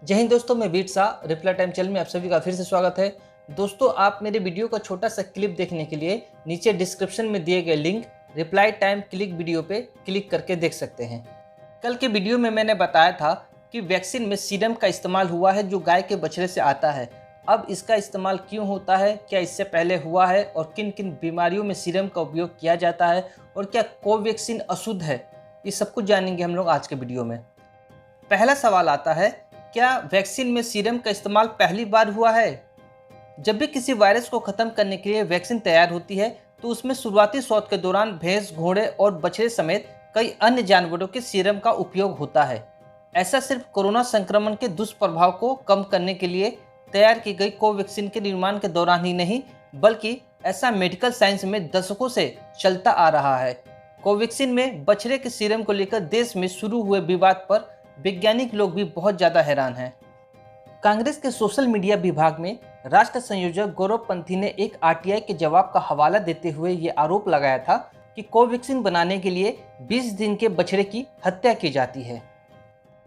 जय हिंद दोस्तों, मैं वीर शाह रिप्लाई टाइम चैनल में आप सभी का फिर से स्वागत है। दोस्तों, आप मेरे वीडियो का छोटा सा क्लिप देखने के लिए नीचे डिस्क्रिप्शन में दिए गए link reply time click video पे क्लिक करके देख सकते हैं। कल के वीडियो में मैंने बताया था कि वैक्सीन में सीरम का इस्तेमाल हुआ है जो गाय के बछड़े से आता है। अब इसका इस्तेमाल क्यों होता है, क्या इससे पहले हुआ है और किन किन बीमारियों में सीरम का उपयोग किया जाता है और क्या कोवैक्सीन अशुद्ध है, ये सब कुछ जानेंगे हम लोग आज के वीडियो में। पहला सवाल आता है, क्या वैक्सीन में सीरम का इस्तेमाल पहली बार हुआ है? जब भी किसी वायरस को खत्म करने के लिए वैक्सीन तैयार होती है तो उसमें शुरुआती शोध के दौरान भैंस, घोड़े और बछड़े समेत कई अन्य जानवरों के सीरम का उपयोग होता है। ऐसा सिर्फ कोरोना संक्रमण के दुष्प्रभाव को कम करने के लिए तैयार की गई कोवैक्सीन के निर्माण के दौरान ही नहीं, बल्कि ऐसा मेडिकल साइंस में दशकों से चलता आ रहा है। कोवैक्सीन में बछड़े के सीरम को लेकर देश में शुरू हुए विवाद पर वैज्ञानिक लोग भी बहुत ज़्यादा हैरान हैं। कांग्रेस के सोशल मीडिया विभाग में राष्ट्र संयोजक गौरव पंथी ने एक आरटीआई के जवाब का हवाला देते हुए ये आरोप लगाया था कि कोवैक्सीन बनाने के लिए 20 दिन के बछड़े की हत्या की जाती है।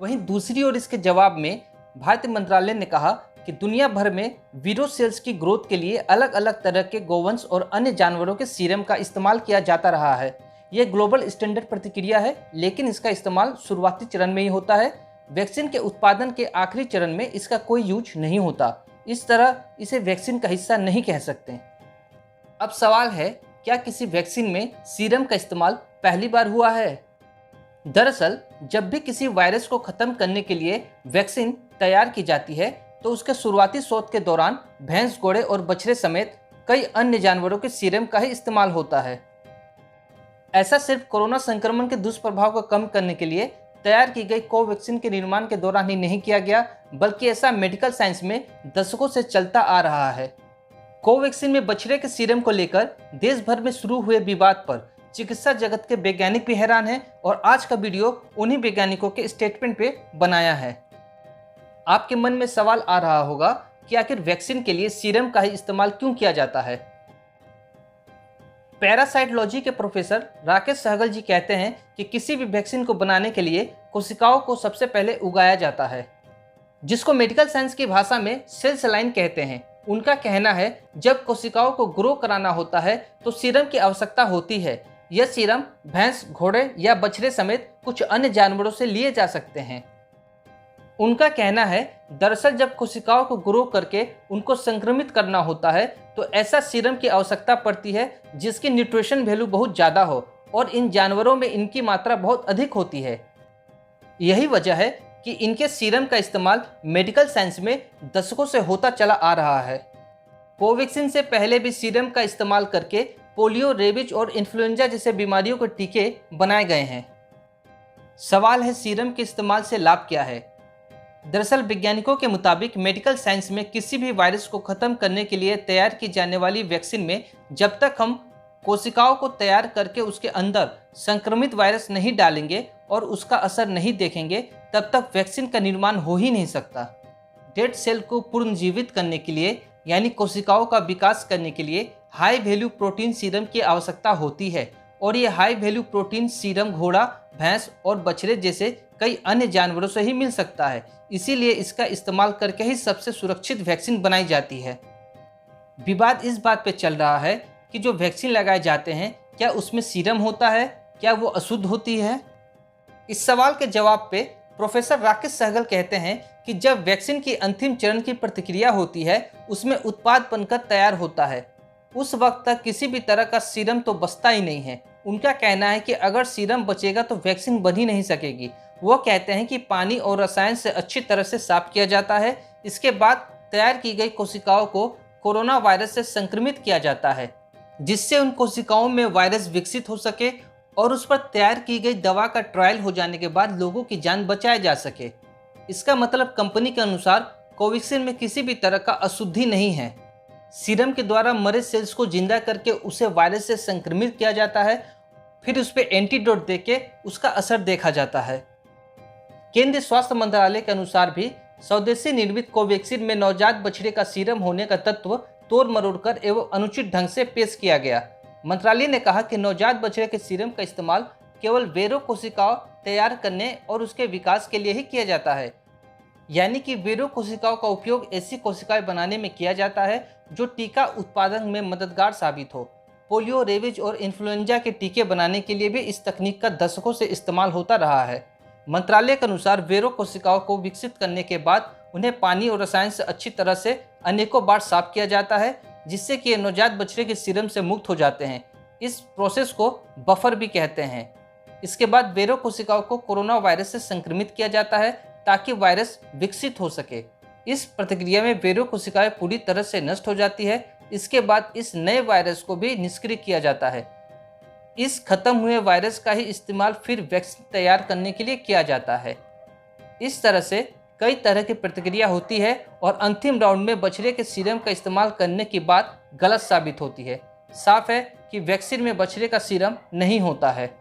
वहीं दूसरी ओर इसके जवाब में भारतीय मंत्रालय ने कहा कि दुनिया भर में वीरो सेल्स की ग्रोथ के लिए अलग अलग तरह के गोवंश और अन्य जानवरों के सीरम का इस्तेमाल किया जाता रहा है। यह ग्लोबल स्टैंडर्ड प्रतिक्रिया है, लेकिन इसका इस्तेमाल शुरुआती चरण में ही होता है। वैक्सीन के उत्पादन के आखिरी चरण में इसका कोई यूज नहीं होता। इस तरह इसे वैक्सीन का हिस्सा नहीं कह सकते। अब सवाल है, क्या किसी वैक्सीन में सीरम का इस्तेमाल पहली बार हुआ है? दरअसल जब भी किसी वायरस को खत्म करने के लिए वैक्सीन तैयार की जाती है तो उसके शुरुआती शोध के दौरान भैंस, घोड़े और बछड़े समेत कई अन्य जानवरों के सीरम का ही इस्तेमाल होता है। ऐसा सिर्फ कोरोना संक्रमण के दुष्प्रभाव को कम करने के लिए तैयार की गई कोवैक्सीन के निर्माण के दौरान ही नहीं किया गया, बल्कि ऐसा मेडिकल साइंस में दशकों से चलता आ रहा है। कोवैक्सीन में बछड़े के सीरम को लेकर देश भर में शुरू हुए विवाद पर चिकित्सा जगत के वैज्ञानिक भी हैरान हैं और आज का वीडियो उन्हीं वैज्ञानिकों के स्टेटमेंट पे बनाया है। आपके मन में सवाल आ रहा होगा कि आखिर वैक्सीन के लिए सीरम का ही इस्तेमाल क्यों किया जाता है। पैरासाइटोलॉजी के प्रोफेसर राकेश सहगल जी कहते हैं कि किसी भी वैक्सीन को बनाने के लिए कोशिकाओं को सबसे पहले उगाया जाता है, जिसको मेडिकल साइंस की भाषा में सेल लाइन कहते हैं। उनका कहना है, जब कोशिकाओं को ग्रो कराना होता है तो सीरम की आवश्यकता होती है। यह सीरम भैंस, घोड़े या बछड़े समेत कुछ अन्य जानवरों से लिए जा सकते हैं। उनका कहना है, दरअसल जब कोशिकाओं को ग्रो करके उनको संक्रमित करना होता है तो ऐसा सीरम की आवश्यकता पड़ती है जिसकी न्यूट्रिशन वैल्यू बहुत ज़्यादा हो और इन जानवरों में इनकी मात्रा बहुत अधिक होती है। यही वजह है कि इनके सीरम का इस्तेमाल मेडिकल साइंस में दशकों से होता चला आ रहा है। कोवैक्सीन से पहले भी सीरम का इस्तेमाल करके पोलियो, रेबीज और इन्फ्लुएंजा जैसे बीमारियों के टीके बनाए गए हैं। सवाल है, सीरम के इस्तेमाल से लाभ क्या है? दरअसल वैज्ञानिकों के मुताबिक मेडिकल साइंस में किसी भी वायरस को खत्म करने के लिए तैयार की जाने वाली वैक्सीन में जब तक हम कोशिकाओं को तैयार करके उसके अंदर संक्रमित वायरस नहीं डालेंगे और उसका असर नहीं देखेंगे, तब तक वैक्सीन का निर्माण हो ही नहीं सकता। डेड सेल को पुनर्जीवित करने के लिए यानी कोशिकाओं का विकास करने के लिए हाई वैल्यू प्रोटीन सीरम की आवश्यकता होती है और ये हाई वैल्यू प्रोटीन सीरम घोड़ा, भैंस और बछड़े जैसे कई अन्य जानवरों से ही मिल सकता है। इसीलिए इसका इस्तेमाल करके ही सबसे सुरक्षित वैक्सीन बनाई जाती है। विवाद इस बात पे चल रहा है कि जो वैक्सीन लगाए जाते हैं क्या उसमें सीरम होता है, क्या वो अशुद्ध होती है? इस सवाल के जवाब पे प्रोफेसर राकेश सहगल कहते हैं कि जब वैक्सीन की अंतिम चरण की प्रतिक्रिया होती है, उसमें उत्पाद बनकर तैयार होता है, उस वक्त तक किसी भी तरह का सीरम तो बचता ही नहीं है। उनका कहना है कि अगर सीरम बचेगा तो वैक्सीन बन ही नहीं सकेगी। वो कहते हैं कि पानी और रसायन से अच्छी तरह से साफ किया जाता है। इसके बाद तैयार की गई कोशिकाओं को कोरोना वायरस से संक्रमित किया जाता है, जिससे उन कोशिकाओं में वायरस विकसित हो सके और उस पर तैयार की गई दवा का ट्रायल हो जाने के बाद लोगों की जान बचाया जा सके। इसका मतलब कंपनी के अनुसार कोवैक्सीन में किसी भी तरह का अशुद्धि नहीं है। सीरम के द्वारा मरे सेल्स को जिंदा करके उसे वायरस से संक्रमित किया जाता है, फिर उस पर एंटीडोट देके उसका असर देखा जाता है। केंद्रीय स्वास्थ्य मंत्रालय के अनुसार भी स्वदेशी निर्मित कोवैक्सीन में नवजात बछड़े का सीरम होने का तत्व तोड़ मरोड़ कर एवं अनुचित ढंग से पेश किया गया। मंत्रालय ने कहा कि नवजात बछड़े के सीरम का इस्तेमाल केवल वेरो कोशिकाओं तैयार करने और उसके विकास के लिए ही किया जाता है। यानी कि वीरो कोशिकाओं का उपयोग ऐसी कोशिकाएं बनाने में किया जाता है जो टीका उत्पादन में मददगार साबित हो। पोलियो, रेबीज और इन्फ्लुएंजा के टीके बनाने के लिए भी इस तकनीक का दशकों से इस्तेमाल होता रहा है। मंत्रालय के अनुसार वीरो कोशिकाओं को विकसित करने के बाद उन्हें पानी और रसायन से अच्छी तरह से अनेकों बार साफ किया जाता है, जिससे कि ये नवजात बछड़े के सीरम से मुक्त हो जाते हैं। इस प्रोसेस को बफर भी कहते हैं। इसके बाद वीरो कोशिकाओं को कोरोना वायरस से संक्रमित किया जाता है ताकि वायरस विकसित हो सके। इस प्रतिक्रिया में वीरो कोशिकाएं पूरी तरह से नष्ट हो जाती है। इसके बाद इस नए वायरस को भी निष्क्रिय किया जाता है। इस खत्म हुए वायरस का ही इस्तेमाल फिर वैक्सीन तैयार करने के लिए किया जाता है। इस तरह से कई तरह की प्रतिक्रिया होती है और अंतिम राउंड में बछड़े के सीरम का इस्तेमाल करने की बात गलत साबित होती है। साफ है कि वैक्सीन में बछड़े का सीरम नहीं होता है।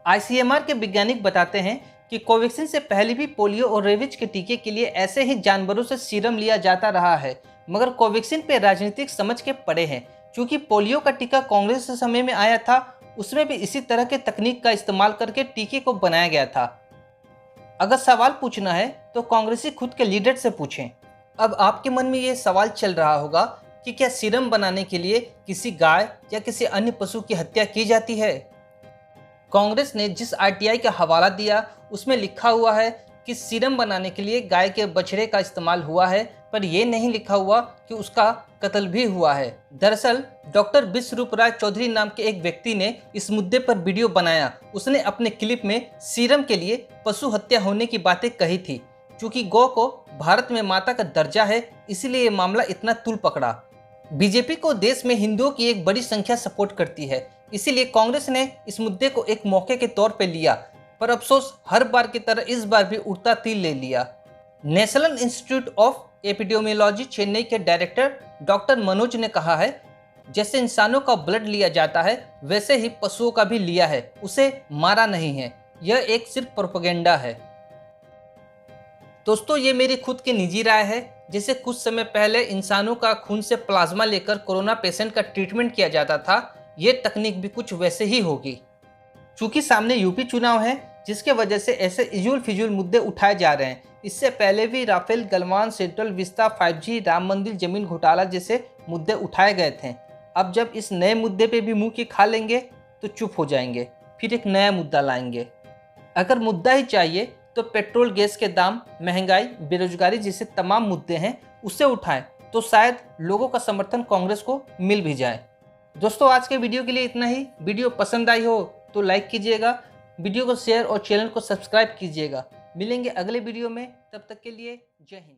आईसीएमआर के वैज्ञानिक बताते हैं कि कोवैक्सीन से पहले भी पोलियो और रेबीज के टीके के लिए ऐसे ही जानवरों से सीरम लिया जाता रहा है, मगर कोवैक्सीन पे राजनीतिक समझ के पड़े हैं। क्योंकि पोलियो का टीका कांग्रेस के समय में आया था, उसमें भी इसी तरह के तकनीक का इस्तेमाल करके टीके को बनाया गया था। अगर सवाल पूछना है तो कांग्रेसी खुद के लीडर से पूछें। अब आपके मन में ये सवाल चल रहा होगा कि क्या सीरम बनाने के लिए किसी गाय या किसी अन्य पशु की हत्या की जाती है? कांग्रेस ने जिस आरटीआई का हवाला दिया उसमें लिखा हुआ है कि सीरम बनाने के लिए गाय के बछड़े का इस्तेमाल हुआ है, पर यह नहीं लिखा हुआ कि उसका कत्ल भी हुआ है। दरअसल डॉक्टर विश्वरूप राय चौधरी नाम के एक व्यक्ति ने इस मुद्दे पर वीडियो बनाया। उसने अपने क्लिप में सीरम के लिए पशु हत्या होने की बातें कही थी। चूंकि गौ को भारत में माता का दर्जा है, इसीलिए ये मामला इतना तूल पकड़ा। बीजेपी को देश में हिंदुओं की एक बड़ी संख्या सपोर्ट करती है, इसीलिए कांग्रेस ने इस मुद्दे को एक मौके के तौर पर लिया, पर अफसोस हर बार की तरह इस बार भी उड़ता तीर ले लिया। National institute of epidemiology Chennai के डायरेक्टर डॉक्टर मनोज ने कहा है, जैसे इंसानों का ब्लड लिया जाता है वैसे ही पशुओं का भी लिया है, उसे मारा नहीं है। यह एक सिर्फ प्रोपेगेंडा है। दोस्तों, ये मेरी खुद की निजी राय है। जैसे कुछ समय पहले इंसानों का खून से प्लाज्मा लेकर कोरोना पेशेंट का ट्रीटमेंट किया जाता था, ये तकनीक भी कुछ वैसे ही होगी। चूंकि सामने यूपी चुनाव है, जिसके वजह से ऐसे इजुल फिजुल मुद्दे उठाए जा रहे हैं। इससे पहले भी Rafale, Galwan, Central Vista, 5G, Ram Mandir, जमीन घोटाला जैसे मुद्दे उठाए गए थे। अब जब इस नए मुद्दे पे भी मुंह की खा लेंगे तो चुप हो जाएंगे, फिर एक नया मुद्दा लाएंगे। अगर मुद्दा ही चाहिए तो पेट्रोल, गैस के दाम, महंगाई, बेरोजगारी जैसे तमाम मुद्दे हैं, उससे उठाएं तो शायद लोगों का समर्थन कांग्रेस को मिल भी जाए। दोस्तों, आज के वीडियो के लिए इतना ही। वीडियो पसंद आई हो तो लाइक कीजिएगा, वीडियो को शेयर और चैनल को सब्सक्राइब कीजिएगा। मिलेंगे अगले वीडियो में, तब तक के लिए जय हिंद।